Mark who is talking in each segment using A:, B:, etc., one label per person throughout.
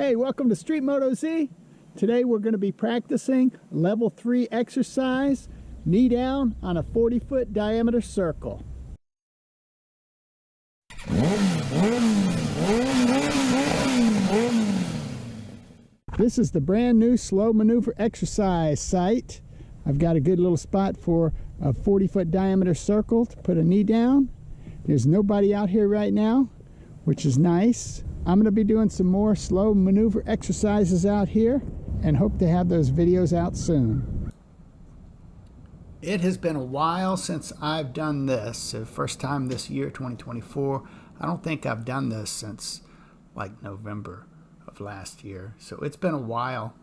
A: Hey, welcome to Street Moto Z. Today we're going to be practicing level 3 exercise, knee down on a 40-foot diameter circle. This is the brand new slow maneuver exercise site. I've got a good little spot for a 40-foot diameter circle to put a knee down. There's nobody out here right now, which is nice. I'm going to be doing some more slow maneuver exercises out here and hope to have those videos out soon. It has been a while since I've done this. The first time this year, 2024. I don't think I've done this since like November of last year. So it's been a while,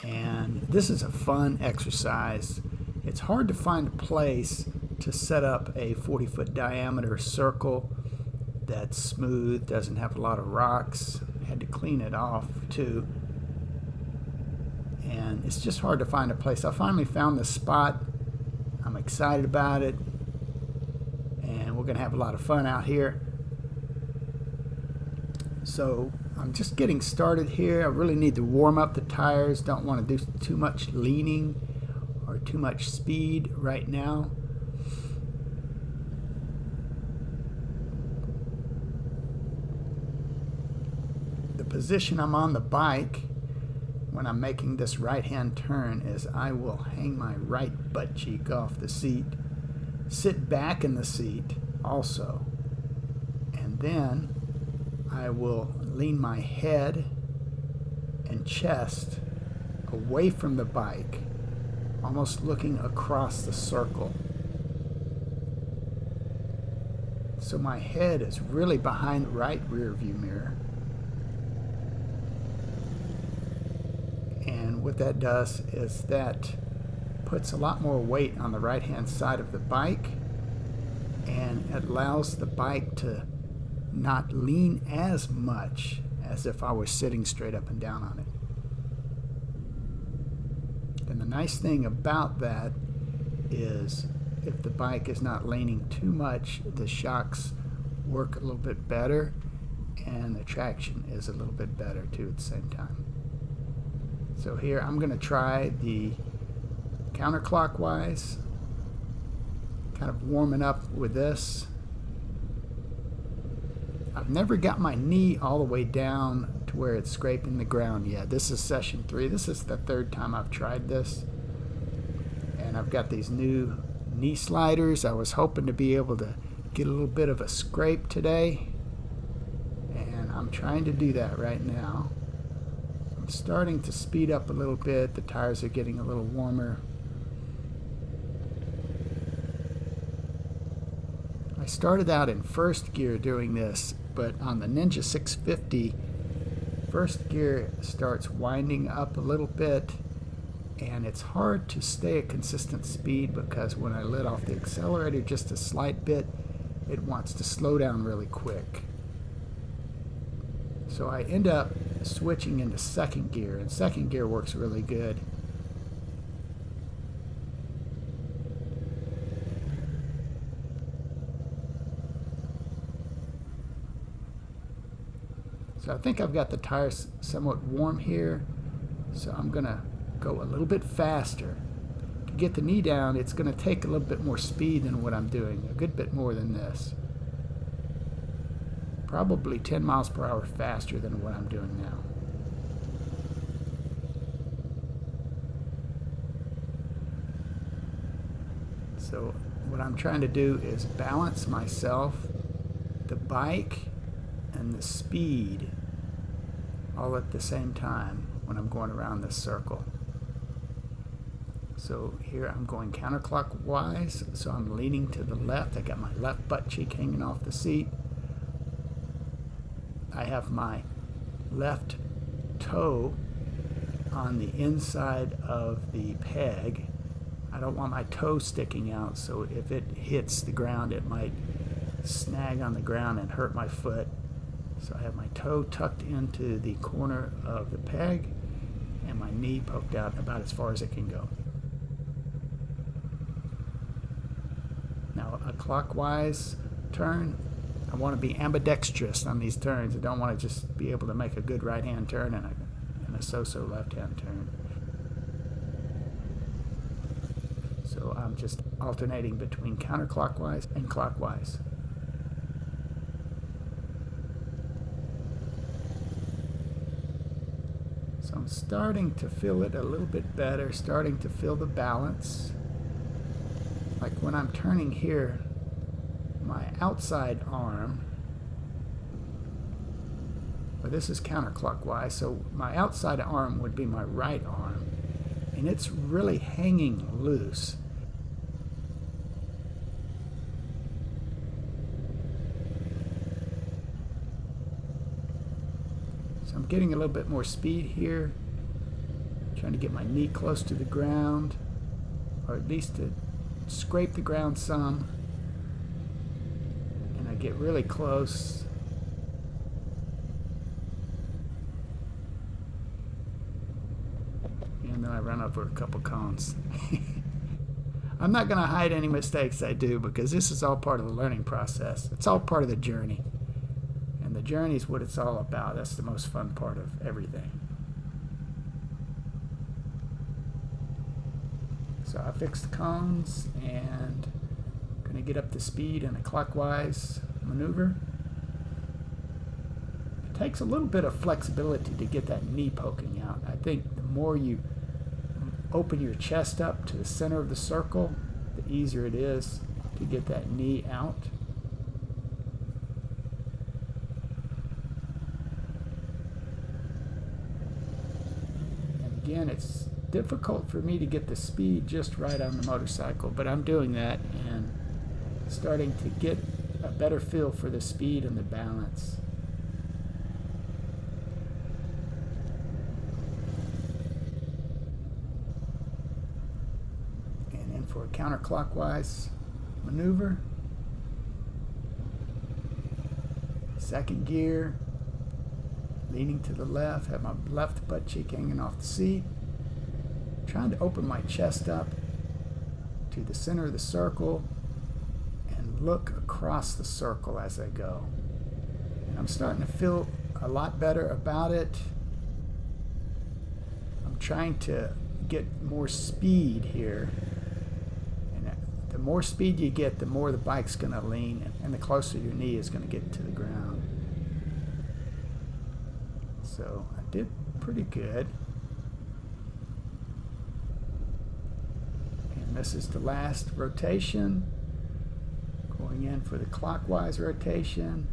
A: and this is a fun exercise. It's hard to find a place to set up a 40-foot diameter circle that's smooth, doesn't have a lot of rocks. I had to clean it off too, and it's just hard to find a place. I finally found this spot. I'm excited about it, and we're gonna have a lot of fun out here. So I'm just getting started here. I really need to warm up the tires. Don't want to do too much leaning or too much speed right now. Position I'm on the bike when I'm making this right-hand turn is I will hang my right butt cheek off the seat, sit back in the seat also, and then I will lean my head and chest away from the bike, almost looking across the circle. So my head is really behind the right rear view mirror. And what that does is that puts a lot more weight on the right hand side of the bike, and it allows the bike to not lean as much as if I was sitting straight up and down on it. And the nice thing about that is if the bike is not leaning too much, the shocks work a little bit better and the traction is a little bit better too at the same time. So here I'm going to try the counterclockwise, kind of warming up with this. I've never got my knee all the way down to where it's scraping the ground yet. This is session 3. This is the 3rd time I've tried this. And I've got these new knee sliders. I was hoping to be able to get a little bit of a scrape today, and I'm trying to do that right now. Starting to speed up a little bit. The tires are getting a little warmer. I started out in first gear doing this, but on the Ninja 650, first gear starts winding up a little bit, and it's hard to stay at consistent speed because when I let off the accelerator just a slight bit, it wants to slow down really quick. So I end up switching into second gear, and second gear works really good. So I think I've got the tires somewhat warm here, so I'm gonna go a little bit faster. To get the knee down, it's gonna take a little bit more speed than what I'm doing, a good bit more than this. Probably 10 miles per hour faster than what I'm doing now. So what I'm trying to do is balance myself, the bike, and the speed all at the same time when I'm going around this circle. So here I'm going counterclockwise, so I'm leaning to the left. I got my left butt cheek hanging off the seat. I have my left toe on the inside of the peg. I don't want my toe sticking out, so if it hits the ground, it might snag on the ground and hurt my foot. So I have my toe tucked into the corner of the peg and my knee poked out about as far as it can go. Now a clockwise turn, I want to be ambidextrous on these turns. I don't want to just be able to make a good right-hand turn and a so-so left-hand turn. So I'm just alternating between counterclockwise and clockwise. So I'm starting to feel it a little bit better, starting to feel the balance. Like when I'm turning here, my outside arm, well, this is counterclockwise, so my outside arm would be my right arm, and it's really hanging loose. So I'm getting a little bit more speed here, trying to get my knee close to the ground, or at least to scrape the ground some. And I get really close. And then I run over a couple cones. I'm not going to hide any mistakes I do, because this is all part of the learning process. It's all part of the journey. And the journey is what it's all about. That's the most fun part of everything. So I fixed the cones and I'm going to get up to speed in a clockwise maneuver. It takes a little bit of flexibility to get that knee poking out. I think the more you open your chest up to the center of the circle, the easier it is to get that knee out. And again, it's difficult for me to get the speed just right on the motorcycle, but I'm doing that and starting to get a better feel for the speed and the balance. And then for a counterclockwise maneuver, second gear, leaning to the left, have my left butt cheek hanging off the seat. Trying to open my chest up to the center of the circle and look across the circle as I go. And I'm starting to feel a lot better about it. I'm trying to get more speed here. And the more speed you get, the more the bike's going to lean, and the closer your knee is going to get to the ground. So I did pretty good. This is the last rotation, going in for the clockwise rotation.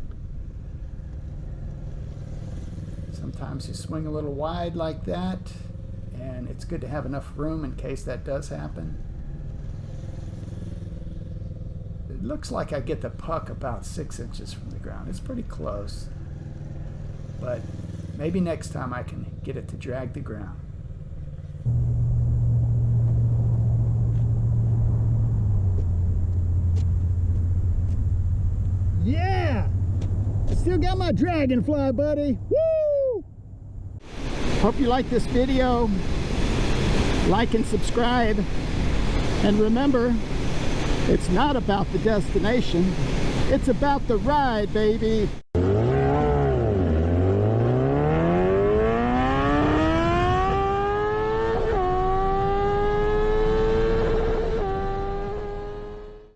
A: Sometimes you swing a little wide like that, and it's good to have enough room in case that does happen. It looks like I get the puck about 6 inches from the ground. It's pretty close, but maybe next time I can get it to drag the ground. Yeah! I still got my dragonfly, buddy. Woo! Hope you like this video. Like and subscribe. And remember, it's not about the destination. It's about the ride, baby.